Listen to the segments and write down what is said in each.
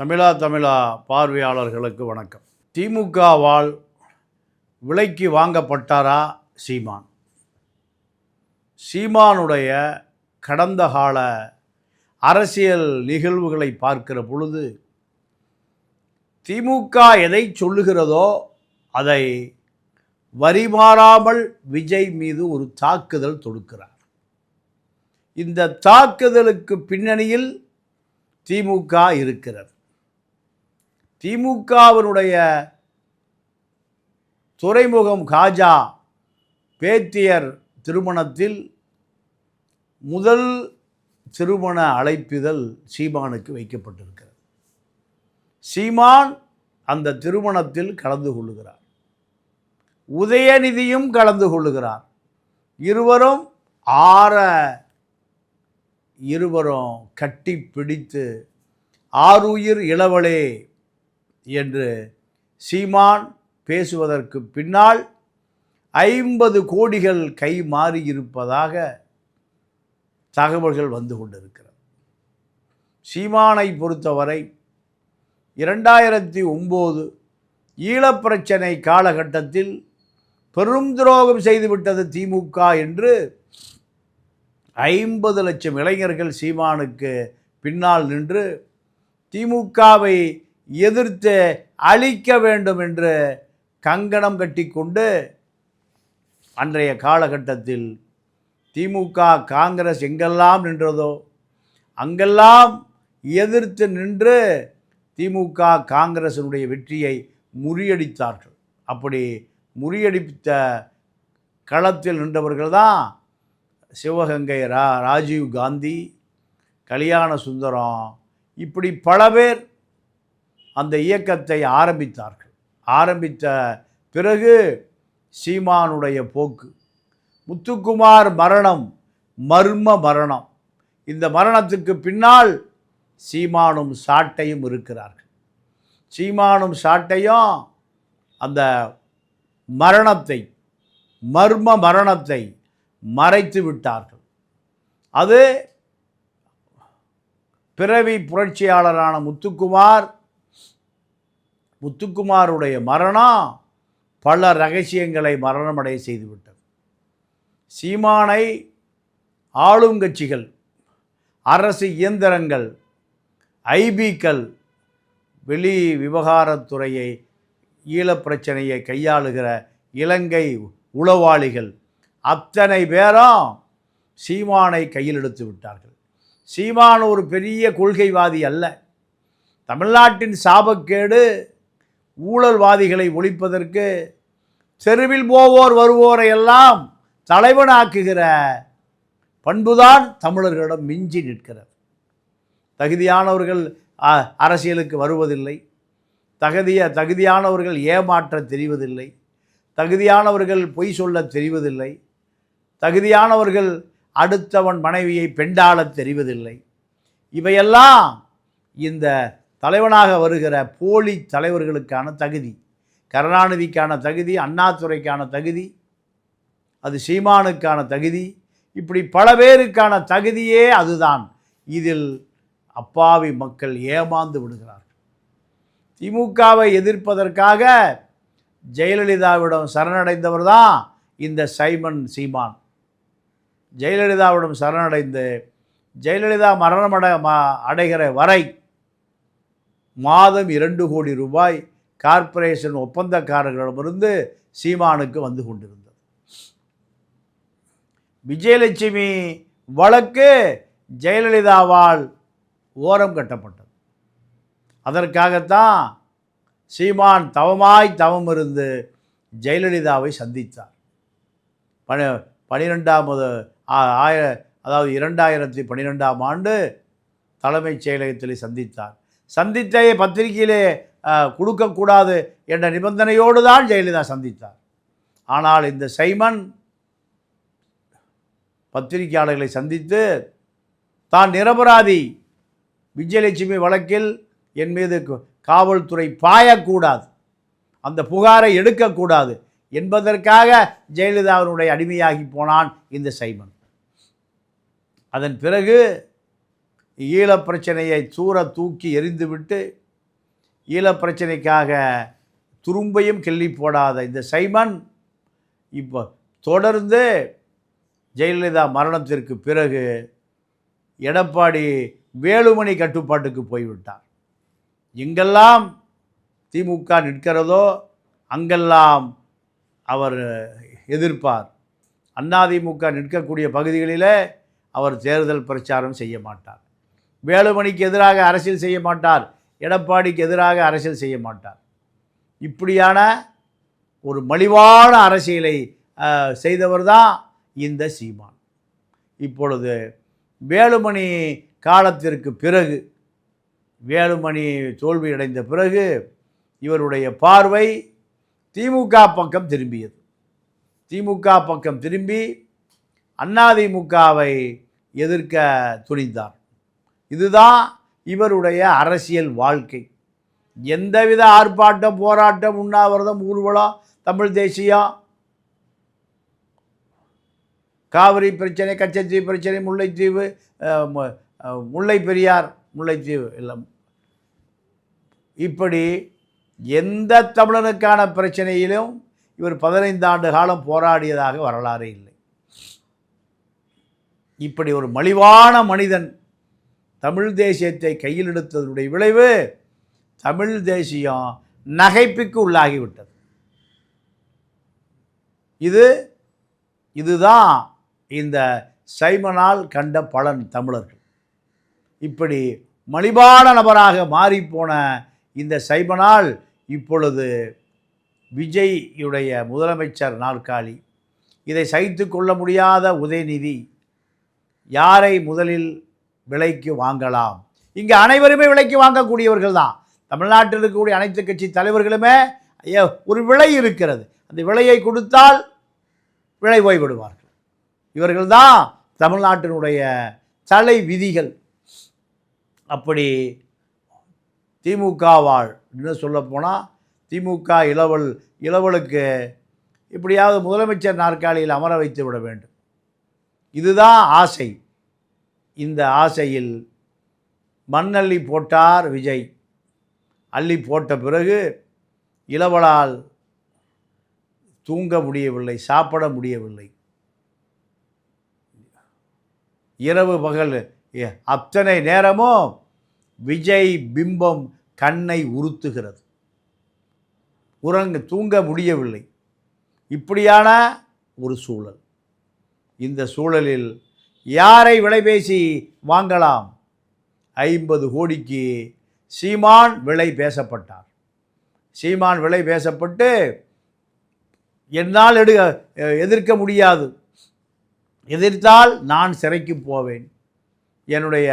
தமிழா பார்வையாளர்களுக்கு வணக்கம். திமுகவால் விலைக்கு வாங்கப்பட்டாரா சீமான்? சீமானுடைய கடந்த கால அரசியல் நிகழ்வுகளை பார்க்கிற பொழுது திமுக எதை சொல்லுகிறதோ அதை வரிமாறாமல் விஜய் மீது ஒரு தாக்குதல் தொடுக்கிறார். இந்த தாக்குதலுக்கு பின்னணியில் திமுக இருக்கிறது. திமுகவினுடைய துறைமுகம் காஜா பேத்தியர் திருமணத்தில் முதல் திருமண அழைப்பிதழ் சீமானுக்கு வைக்கப்பட்டிருக்கிறது. சீமான் அந்த திருமணத்தில் கலந்து கொள்ளுகிறார். உதயநிதியும் கலந்து கொள்ளுகிறார். இருவரும் கட்டி பிடித்து ஆருயிர் இளவலே என்று சீமான் பேசுவதற்கு பின்னால் 50 கோடிகள் கை மாறியிருப்பதாக தகவல்கள் வந்து கொண்டிருக்கிறது. சீமானை பொறுத்தவரை 2009 ஈழப்பிரச்சனை காலகட்டத்தில் பெரும் துரோகம் செய்துவிட்டது திமுக என்று 50 லட்சம் இளைஞர்கள் சீமானுக்கு பின்னால் நின்று திமுகவை எதிர்த்து அழிக்க வேண்டும் என்று கங்கணம் கட்டிக்கொண்டு அன்றைய காலகட்டத்தில் திமுக காங்கிரஸ் எங்கெல்லாம் நின்றதோ அங்கெல்லாம் எதிர்த்து நின்று திமுக காங்கிரசினுடைய வெற்றியை முறியடித்தார்கள். அப்படி முறியடித்த களத்தில் நின்றவர்கள் தான் சிவகங்கை ராஜீவ் காந்தி, கல்யாண சுந்தரம், இப்படி பல பேர் அந்த இயக்கத்தை ஆரம்பித்தார்கள். ஆரம்பித்த பிறகு சீமானுடைய போக்கு, முத்துக்குமார் மரணம் மர்ம மரணம். இந்த மரணத்துக்கு பின்னால் சீமானும் சாட்டையும் இருக்கிறார்கள். சீமானும் சாட்டையும் அந்த மரணத்தை, மர்ம மரணத்தை மறைத்து விட்டார்கள். அது பிறவி புரட்சியாளரான முத்துக்குமாருடைய மரணம் பல ரகசியங்களை மரணமடைய செய்துவிட்டது. சீமானை ஆளுங்கட்சிகள், அரசு இயந்திரங்கள், ஐபிக்கள், வெளி விவகாரத்துறையை, ஈழப்பிரச்சனையை கையாளுகிற இலங்கை உளவாளிகள் அத்தனை பேரும் சீமானை கையில் எடுத்து விட்டார்கள். சீமான் ஒரு பெரிய கொள்கைவாதி அல்ல. தமிழ்நாட்டின் சாபக்கேடு ஊழல்வாதிகளை ஒழிப்பதற்கு தெருவில் போவோர் வருவோரை எல்லாம் தலைவனாக்குகிற பண்புதான் தமிழர்களிடம் மிஞ்சி நிற்கிறது. தகுதியானவர்கள் அரசியலுக்கு வருவதில்லை. தகுதியானவர்கள் ஏமாற்ற தெரிவதில்லை. தகுதியானவர்கள் பொய் சொல்ல தெரிவதில்லை. தகுதியானவர்கள் அடுத்தவன் மனைவியை பெண்டாளத் தெரிவதில்லை. இவையெல்லாம் இந்த தலைவனாக வருகிற போலி தலைவர்களுக்கான தகுதி. கருணாநிதிக்கான தகுதி, அண்ணாதுரைக்கான தகுதி, அது சீமானுக்கான தகுதி, இப்படி பல பேருக்கான தகுதியே அதுதான். இதில் அப்பாவி மக்கள் ஏமாந்து விடுகிறார்கள். திமுகவை எதிர்ப்பதற்காக ஜெயலலிதாவிடம் சரணடைந்தவர் தான் இந்த சீமான். ஜெயலலிதாவிடம் சரணடைந்து ஜெயலலிதா மரணம் அடைகிற வரை மாதம் 2 கோடி ரூபாய் கார்ப்பரேஷன் ஒப்பந்தக்காரர்களிடமிருந்து சீமானுக்கு வந்து கொண்டிருந்தது. விஜயலட்சுமி வழக்கு ஜெயலலிதாவால் ஓரம் கட்டப்பட்டது. அதற்காகத்தான் சீமான் தவம் இருந்து ஜெயலலிதாவை சந்தித்தார். 2012ஆம் ஆண்டு தலைமைச் செயலகத்தில் சந்தித்தார். சந்தித்த பத்திரிகையிலே கொடுக்கக்கூடாது என்ற நிபந்தனையோடு தான் ஜெயலலிதா சந்தித்தார். ஆனால் இந்த சைமன் பத்திரிகையாளர்களை சந்தித்து தான் நிரபராதி, விஜயலட்சுமி வழக்கில் என் மீது காவல்துறை பாயக்கூடாது, அந்த புகாரை எடுக்கக்கூடாது என்பதற்காக ஜெயலலிதாவினுடைய அடிமையாகி போனான் இந்த சைமன். அதன் பிறகு ஈழப்பிரச்சனையை தூக்கி எறிந்துவிட்டு ஈழப் பிரச்சனைக்காக துரும்பையும் கிள்ளி போடாத இந்த சைமன் இப்போ தொடர்ந்து ஜெயலலிதா மரணத்திற்கு பிறகு எடப்பாடி வேலுமணி கட்டுப்பாட்டுக்கு போய்விட்டார். எங்கெல்லாம் திமுக நிற்கிறதோ அங்கெல்லாம் அவர் எதிர்ப்பார். அதிமுக நிற்கக்கூடிய பகுதிகளில் அவர் தேர்தல் பிரச்சாரம் செய்ய மாட்டார். வேலுமணிக்கு எதிராக அரசியல் செய்ய மாட்டார். எடப்பாடிக்கு எதிராக அரசியல் செய்ய மாட்டார். இப்படியான ஒரு மலிவான அரசியலை செய்தவர் தான் இந்த சீமான். இப்பொழுது வேலுமணி காலத்திற்கு பிறகு, வேலுமணி தோல்வியடைந்த பிறகு இவருடைய பார்வை திமுக பக்கம் திரும்பியது. திமுக பக்கம் திரும்பி அதிமுகவை எதிர்க்க துணிந்தார். இதுதான் இவருடைய அரசியல் வாழ்க்கை. எந்தவித ஆர்ப்பாட்டம், போராட்டம், உண்ணாவிரதம், ஊர்வலம், தமிழ் தேசியம், காவிரி பிரச்சனை, கச்சத்தீவு பிரச்சனை, முல்லைத்தீவு, முல்லை பெரியார், முல்லைத்தீவு எல்லாம், இப்படி எந்த தமிழனுக்கான பிரச்சனையிலும் இவர் 15 ஆண்டு காலம் போராடியதாக வரலாறு இல்லை. இப்படி ஒரு மலிவான மனிதன் தமிழ் தேசியத்தை கையில் எடுத்ததனுடைய விளைவு தமிழ் தேசியம் நகைப்புக்கு உள்ளாகிவிட்டது. இதுதான் இந்த சைமனால் கண்ட பலன். தமிழர்கள் இப்படி மலிவான நபராக மாறிப்போன இந்த சைமனால் இப்பொழுது விஜய்யுடைய முதலமைச்சர் நாற்காலி, இதை சகித்து கொள்ள முடியாத உதயநிதி யாரை முதலில் விலைக்கு வாங்கலாம்? இங்கே அனைவருமே விலைக்கு வாங்கக்கூடியவர்கள் தான். தமிழ்நாட்டில் இருக்கக்கூடிய அனைத்து கட்சி தலைவர்களுமே ஒரு விலை இருக்கிறது, அந்த விலையை கொடுத்தால் விலை போய்விடுவார்கள். இவர்கள்தான் தமிழ்நாட்டினுடைய தலை விதிகள். அப்படி திமுகவால் இன்னும் சொல்லப்போனால் திமுக இளவலுக்கு இப்படியாவது முதலமைச்சர் நாற்காலியில் அமர வைத்து விட வேண்டும். இதுதான் ஆசை. இந்த ஆசையில் மண்ணள்ளி போட்டார் விஜய். அள்ளி போட்ட பிறகு இளவலால் தூங்க முடியவில்லை, சாப்பிட முடியவில்லை. இரவு பகல் அத்தனை நேரமும் விஜய் பிம்பம் கண்ணை உறுத்துகிறது. தூங்க முடியவில்லை. இப்படியான ஒரு சூழல். இந்த சூழலில் யாரை விலை பேசி வாங்கலாம்? 50 கோடிக்கு சீமான் விலை பேசப்பட்டார். சீமான் விலை பேசப்பட்டு என்னால் எதிர்க்க முடியாது, எதிர்த்தால் நான் சிறைக்கு போவேன், என்னுடைய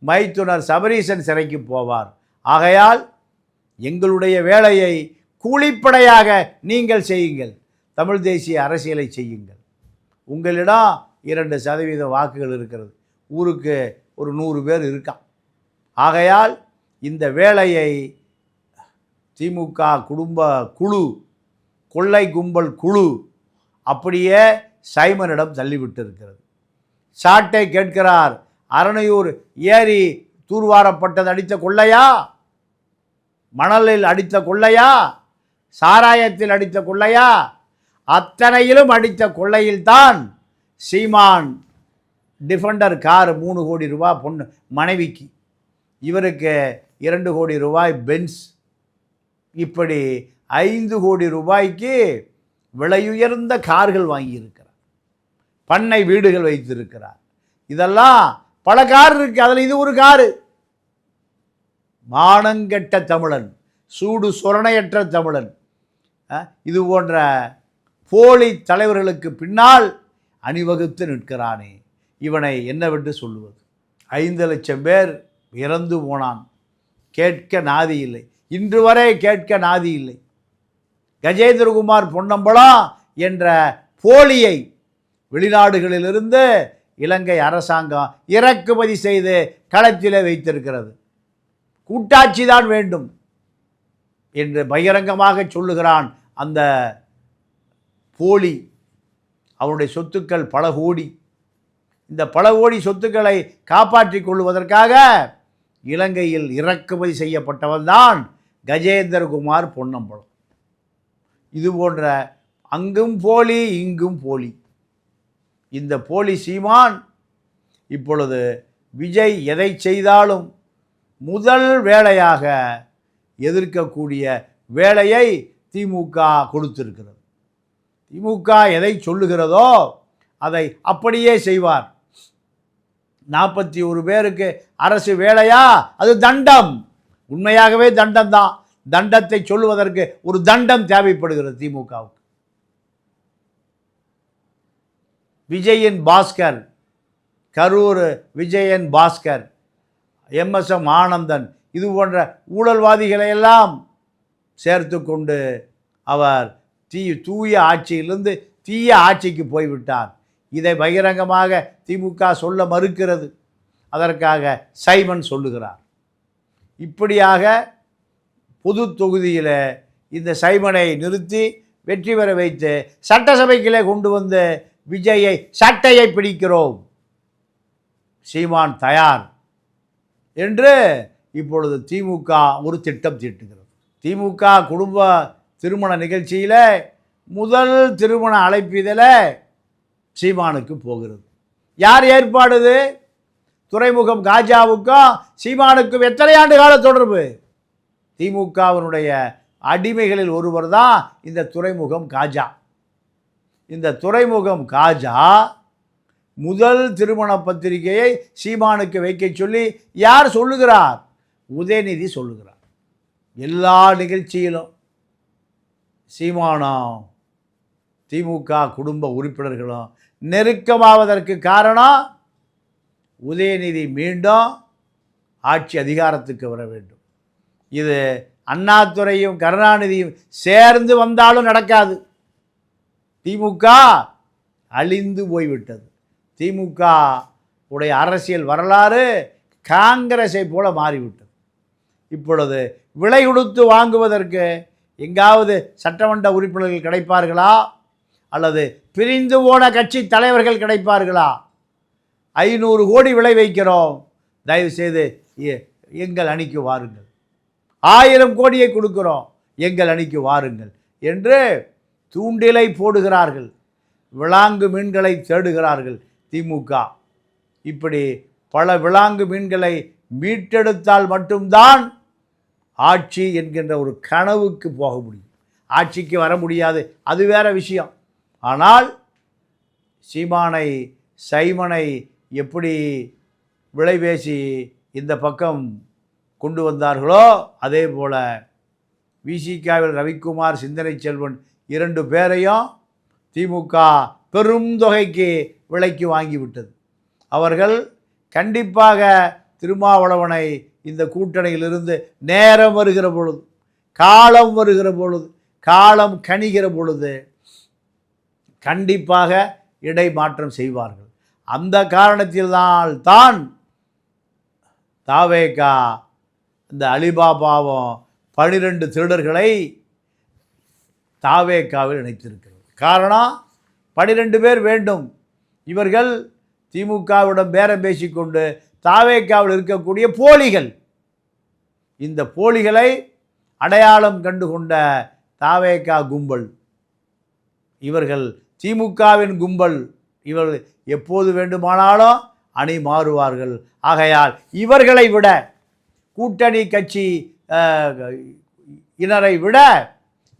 மைத்துனர் சபரீசன் சிறைக்கு போவார், ஆகையால் எங்களுடைய வேலையை கூலிப்படையாக நீங்கள் செய்யுங்கள், தமிழ் தேசிய அரசியலை செய்யுங்கள், உங்களிடம் 2% வாக்குகள் இருக்கிறது, ஊருக்கு ஒரு 100 பேர் இருக்கான், ஆகையால் இந்த வேலையை திமுக குடும்ப குழு, கொள்ளை கும்பல் குழு அப்படியே சைமனிடம் தள்ளிவிட்டு இருக்கிறது. சாட்டை கேட்கிறார். அரணையூர் ஏரி தூர்வாரப்பட்டது அடித்த கொள்ளையா? மணலில் அடித்த கொள்ளையா? சாராயத்தில் அடித்த கொள்ளையா? அத்தனையிலும் அடித்த கொள்ளையில்தான் சீமான் டிஃபெண்டர் கார் 3 கோடி ரூபாய் பொண்ணு மனைவிக்கு, இவருக்கு 2 கோடி ரூபாய் பென்ஸ், இப்படி 5 கோடி ரூபாய்க்கு விலையுயர்ந்த கார்கள் வாங்கியிருக்கிறார், பண்ணை வீடுகள் வைத்திருக்கிறார். இதெல்லாம் பல கார் இருக்கு, அதில் இது ஒரு காரு. மானங்கெட்ட தமிழன், சூடு சொரணையற்ற தமிழன், இது போன்ற போலி தலைவர்களுக்கு பின்னால் அணிவகுத்து நிற்கிறானே, இவனை என்னவென்று சொல்லுவது? 5 லட்சம் பேர் இறந்து போனான், கேட்க நாதி இல்லை, இன்று வரை கேட்க நாதி இல்லை. கஜேந்திரகுமார் பொன்னம்பலம் என்ற போலியை வெளிநாடுகளிலிருந்து இலங்கை அரசாங்கம் இறக்குமதி செய்து களத்திலே வைத்திருக்கிறது. கூட்டாட்சி தான் வேண்டும் என்று பகிரங்கமாக சொல்லுகிறான் அந்த போலி. அவனுடைய சொத்துக்கள் பல கோடி. இந்த பல கோடி சொத்துக்களை காப்பாற்றிக் கொள்வதற்காக இலங்கையில் இறக்குமதி செய்யப்பட்டவன் தான் கஜேந்திரகுமார் பொன்னம்பலம். இது போன்ற அங்கும் போலி இங்கும் போலி இந்த போலி சீமான் இப்பொழுது விஜய் எதை செய்தாலும் முதல் வேலையாக எதிர்க்கக்கூடிய வேலையை திமுக கொடுத்திருக்கிறது. திமுக எதை சொல்லுகிறதோ அதை அப்படியே செய்வார். 41 பேருக்கு அரசு வேலையா? அது தண்டம். உண்மையாகவே தண்டம் தான். தண்டத்தை சொல்லுவதற்கு ஒரு தண்டம் தேவைப்படுகிறது திமுகவுக்கு. விஜயன் பாஸ்கர், கரூர் விஜயன் பாஸ்கர், எம்எஸ்எம் ஆனந்தன், இது போன்ற ஊழல்வாதிகளை எல்லாம் சேர்த்து கொண்டு அவர் தூய ஆட்சியிலிருந்து தீய ஆட்சிக்கு போய்விட்டார். இதை பகிரங்கமாக திமுக சொல்ல மறுக்கிறது. அதற்காக சைமன் சொல்லுகிறார். இப்படியாக பொது தொகுதியில் இந்த சைமனை நிறுத்தி வெற்றி பெற வைத்து சட்டசபைக்கிலே கொண்டு வந்து விஜயை சட்டையை பிடிக்கிறோம், சீமான் தயார் என்று இப்பொழுது திமுக ஒரு திட்டம் தீட்டுகிறது. திமுக குடும்ப திருமண நிகழ்ச்சியில் முதல் திருமண அழைப்பிதழ் சீமானுக்கு போகிறது. யார் ஏற்பாடுது? துறைமுகம் காஜாவுக்கும் சீமானுக்கும் எத்தனை ஆண்டு கால தொடர்பு? திமுகவினுடைய அடிமைகளில் ஒருவர் தான் இந்த துறைமுகம் காஜா. இந்த துறைமுகம் காஜா முதல் திருமண பத்திரிகையை சீமானுக்கு வைக்க சொல்லி யார் சொல்லுகிறார்? உதயநிதி சொல்லுகிறார். எல்லா நிகழ்ச்சியிலும் சீமானும் திமுக குடும்ப உறுப்பினர்களும் நெருக்கமாவதற்கு காரணம் உதயநிதி மீண்டும் ஆட்சி அதிகாரத்துக்கு வர வேண்டும். இது அண்ணாதுரையும் கருணாநிதியும் சேர்ந்து வந்தாலும் நடக்காது. திமுக அழிந்து போய்விட்டது. திமுக உடைய அரசியல் வரலாறு காங்கிரஸை போல மாறிவிட்டது. இப்பொழுது விலை கொடுத்து வாங்குவதற்கு எங்காவது சட்டமன்ற உறுப்பினர்கள் கிடைப்பார்களா? அல்லது பிரிந்து போன கட்சி தலைவர்கள் கிடைப்பார்களா? 500 கோடி விலை வைக்கிறோம், தயவுசெய்து எங்கள் அணிக்கு வாருங்கள். 1000 கோடியை கொடுக்கிறோம், எங்கள் அணிக்கு வாருங்கள் என்று தூண்டிலை போடுகிறார்கள். விளாங்கு மீன்களை தேடுகிறார்கள் திமுக. இப்படி பல விளாங்கு மீன்களை மீட்டெடுத்தால் மட்டும்தான் ஆட்சி என்கின்ற ஒரு கனவுக்கு போக முடியும். ஆட்சிக்கு வர முடியாது, அது வேற விஷயம். ஆனால் சைமனை எப்படி விலை பேசி இந்த பக்கம் கொண்டு வந்தார்களோ அதே போல் விசிகாவில் ரவிக்குமார், சிந்தனை செல்வன் 2 பேரையும் திமுக பெரும் தொகைக்கு விலைக்கு வாங்கிவிட்டது. அவர்கள் கண்டிப்பாக திருமாவளவனை இந்த கூட்டணியிலிருந்து நேரம் வருகிற பொழுது, காலம் வருகிற பொழுது, காலம் கணிகிற பொழுது கண்டிப்பாக இடைமாற்றம் செய்வார்கள். அந்த காரணத்தில்தான் தாவேகா இந்த அலிபாபாவும் 12 திருடர்களை தாவேகாவில் இணைத்திருக்கிறது. காரணம் 12 பேர் வேண்டும். இவர்கள் திமுகவிடம் பேரம் பேசிக்கொண்டு தாவேகாவில் இருக்கக்கூடிய போலிகள். இந்த போலிகளை அடையாளம் கண்டு கொண்ட தாவேகா கும்பல், இவர்கள் திமுகவின் கும்பல். இவர்கள் எப்போது வேண்டுமானாலும் அணி மாறுவார்கள். ஆகையால் இவர்களை விட, கூட்டணி கட்சி இனரை விட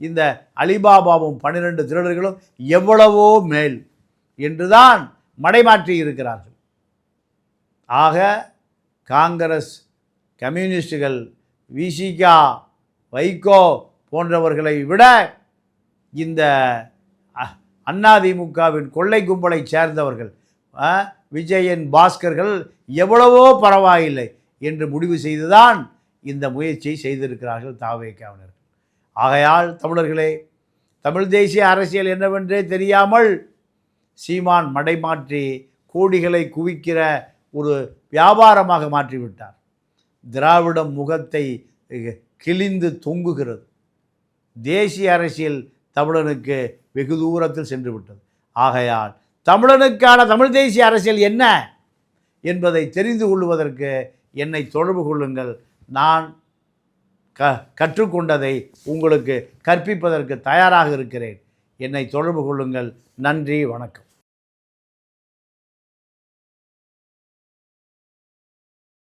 இந்த அலிபாபாவும் 12 திருடர்களும் எவ்வளவோ மேல் என்றுதான் மடைமாற்றி இருக்கிறார்கள். ஆக காங்கிரஸ், கம்யூனிஸ்டுகள், விசிகா, வைகோ போன்றவர்களை விட இந்த அதிமுகவின் கொள்ளை கும்பலை சேர்ந்தவர்கள் விஜயன் பாஸ்கர்கள் எவ்வளவோ பரவாயில்லை என்று முடிவு செய்துதான் இந்த முயற்சியை செய்திருக்கிறார்கள் தாவேகாவினர். ஆகையால் தமிழர்களே, தமிழ் தேசிய அரசியல் என்னவென்றே தெரியாமல் சீமான் மடைமாற்றி கோடிகளை குவிக்கிற ஒரு வியாபாரமாக மாற்றிவிட்டார். திராவிடம் முகத்தை கிழிந்து தொங்குகிறது. தேசிய அரசியல் தமிழனுக்கு வெகு தூரத்தில் சென்று விட்டது. ஆகையால் தமிழனுக்கான தமிழ் தேசிய அரசியல் என்ன என்பதை தெரிந்து கொள்வதற்கு என்னை தொடர்பு கொள்ளுங்கள். நான் கற்றுக்கொண்டதை உங்களுக்கு கற்பிப்பதற்கு தயாராக இருக்கிறேன். என்னை தொடர்பு கொள்ளுங்கள். நன்றி, வணக்கம்.